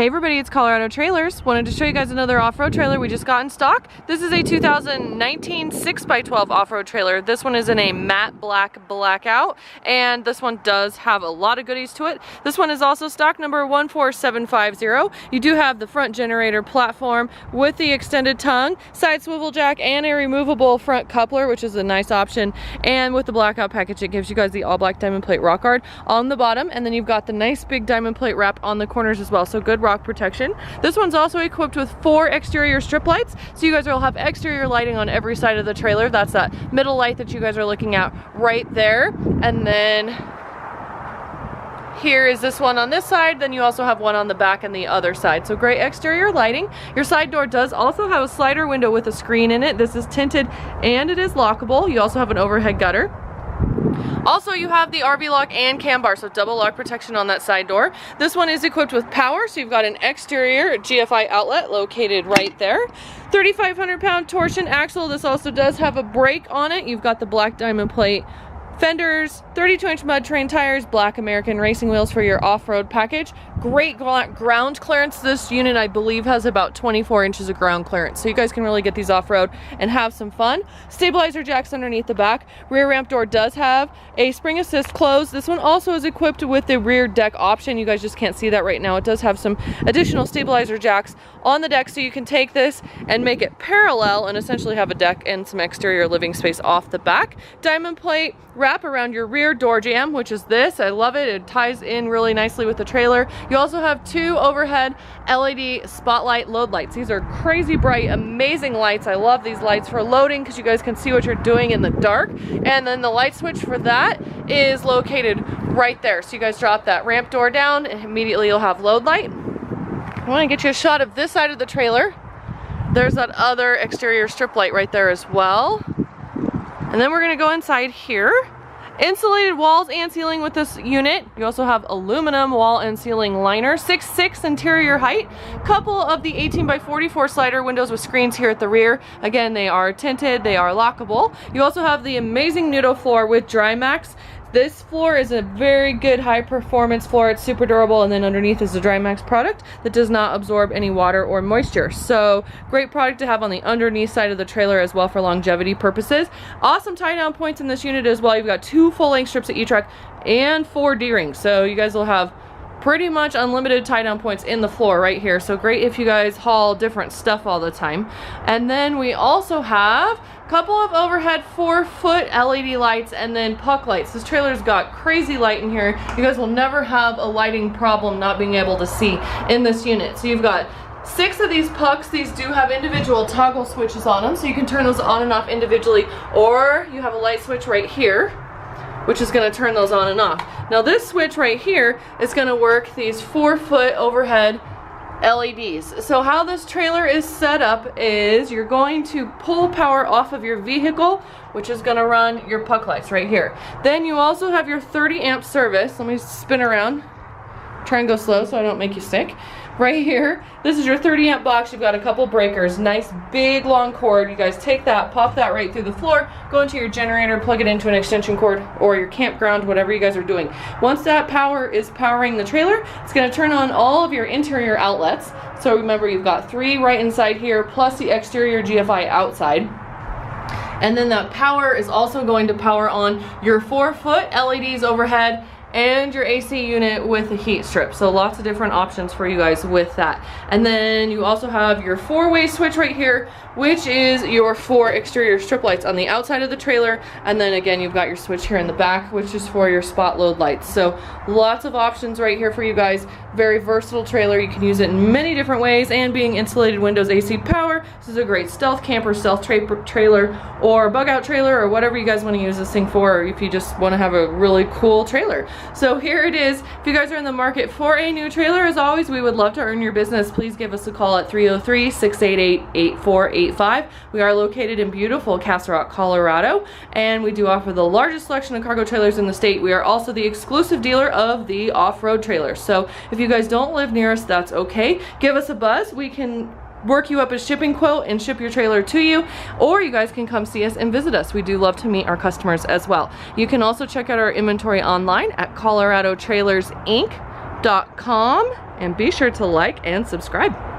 Hey everybody, it's Colorado Trailers. Wanted to show you guys another off-road trailer we just got in stock. This is a 2019 6x12 off-road trailer. This one is in a matte black blackout, and this one does have a lot of goodies to it. This one is also stock number 14750. You do have the front generator platform with the extended tongue, side swivel jack, and a removable front coupler, which is a nice option. And with the blackout package, it gives you guys the all black diamond plate rock guard on the bottom, and then you've got the nice big diamond plate wrap on the corners as well. So good rock protection. This one's also equipped with 4 exterior strip lights, so you guys will have exterior lighting on every side of the trailer. That's that middle light that you guys are looking at right there. And then here is this one on this side, then you also have one on the back and the other side. So great exterior lighting. Your side door does also have a slider window with a screen in it. This is tinted and it is lockable. You also have an overhead gutter. Also, you have the RV lock and cam bar, so double lock protection on that side door. This one is equipped with power, so you've got an exterior GFI outlet located right there. 3,500 pound torsion axle. This also does have a brake on it. You've got the black diamond plate fenders, 32-inch mud-terrain tires, black American racing wheels for your off-road package. Great ground clearance. This unit, I believe, has about 24 inches of ground clearance, so you guys can really get these off-road and have some fun. Stabilizer jacks underneath the back. Rear ramp door does have a spring assist close. This one also is equipped with the rear deck option. You guys just can't see that right now. It does have some additional stabilizer jacks on the deck, so you can take this and make it parallel and essentially have a deck and some exterior living space off the back. Diamond plate wrap around your rear door jamb, which is this. I love it. It ties in really nicely with the trailer. You also have 2 overhead LED spotlight load lights. These are crazy bright, amazing lights. I love these lights for loading because you guys can see what you're doing in the dark. And then the light switch for that is located right there. So you guys drop that ramp door down and immediately you'll have load light. I want to get you a shot of this side of the trailer. There's that other exterior strip light right there as well. And then we're going to go inside here. Insulated walls and ceiling with this unit. You also have aluminum wall and ceiling liner. 6'6" interior height. Couple of the 18x44 slider windows with screens here at the rear. Again, they are tinted, they are lockable. You also have the amazing nudo floor with dry max. This floor is a very good high performance floor. It's super durable, and then underneath is the Drymax product that does not absorb any water or moisture. So great product to have on the underneath side of the trailer as well for longevity purposes. Awesome tie down points in this unit as well. You've got 2 full length strips at each rack and 4 D-rings. So you guys will have pretty much unlimited tie down points in the floor right here. So great if you guys haul different stuff all the time. And then we also have a couple of overhead 4-foot LED lights and then puck lights. This trailer's got crazy light in here. You guys will never have a lighting problem not being able to see in this unit. So you've got 6 of these pucks. These do have individual toggle switches on them, so you can turn those on and off individually, or you have a light switch right here which is going to turn those on and off. Now this switch right here is going to work these 4-foot overhead LEDs. So how this trailer is set up is you're going to pull power off of your vehicle, which is going to run your puck lights right here. Then you also have your 30 amp service. Let me spin around. Try and go slow so I don't make you sick. Right here, this is your 30 amp box. You've got a couple breakers, nice big long cord. You guys take that, pop that right through the floor, go into your generator, plug it into an extension cord or your campground, whatever you guys are doing. Once that power is powering the trailer, it's going to turn on all of your interior outlets. So remember, you've got 3 right inside here plus the exterior GFI outside. And then that power is also going to power on your 4-foot LEDs overhead and your AC unit with a heat strip. So lots of different options for you guys with that. And then you also have your 4-way switch right here, which is your 4 exterior strip lights on the outside of the trailer. And then again, you've got your switch here in the back, which is for your spot load lights. So lots of options right here for you guys. Very versatile trailer. You can use it in many different ways, and being insulated windows AC power, this is a great stealth camper, stealth trailer, or bug out trailer, or whatever you guys want to use this thing for, or if you just want to have a really cool trailer. So here it is. If you guys are in the market for a new trailer, as always, we would love to earn your business. Please give us a call at 303-688-8485. We are located in beautiful Castle Rock, Colorado, and we do offer the largest selection of cargo trailers in the state. We are also the exclusive dealer of the off-road trailers. So if you guys don't live near us, that's okay. Give us a buzz. We can work you up a shipping quote and ship your trailer to you, or you guys can come see us and visit us. We do love to meet our customers as well. You can also check out our inventory online at Colorado Trailers Inc. and be sure to like and subscribe.